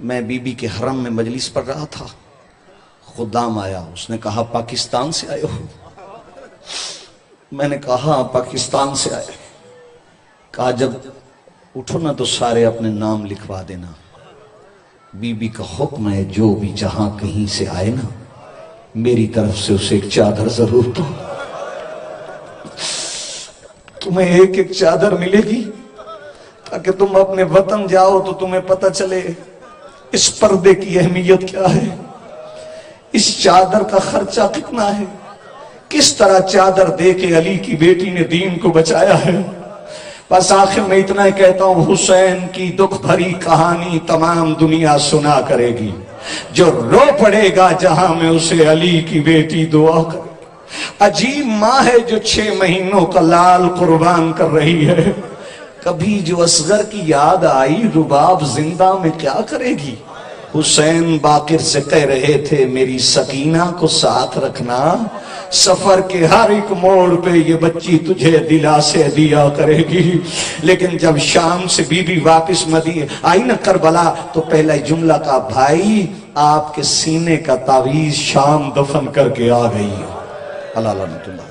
میں بی بی کے حرم میں مجلس پڑھ رہا تھا، خدام آیا، اس نے کہا پاکستان سے آئے ہو؟ میں نے کہا پاکستان سے آئے. کہا جب اٹھو نا تو سارے اپنے نام لکھوا دینا. بی بی کا حکم ہے جو بھی جہاں کہیں سے آئے نا میری طرف سے اسے ایک چادر ضرور دو. تمہیں ایک ایک چادر ملے گی تاکہ تم اپنے وطن جاؤ تو تمہیں پتہ چلے اس پردے کی اہمیت کیا ہے، اس چادر کا خرچہ کتنا ہے، کس طرح چادر دے کے علی کی بیٹی نے دین کو بچایا ہے. بس آخر میں اتنا ہی کہتا ہوں، حسین کی دکھ بھری کہانی تمام دنیا سنا کرے گی. جو رو پڑے گا جہاں میں اسے علی کی بیٹی دعا کرے. عجیب ماں ہے جو 6 مہینوں کا لال قربان کر رہی ہے. کبھی جو اصغر کی یاد آئی رباب زندہ میں کیا کرے گی. حسین باقر سے کہہ رہے تھے میری سکینہ کو ساتھ رکھنا، سفر کے ہر ایک موڑ پہ یہ بچی تجھے دلا سے دیا کرے گی. لیکن جب شام سے بی بی واپس آئی نا کربلا تو پہلا جملہ کا بھائی آپ کے سینے کا تعویذ شام دفن کر کے آ گئی. اللہ لعنت اللہ.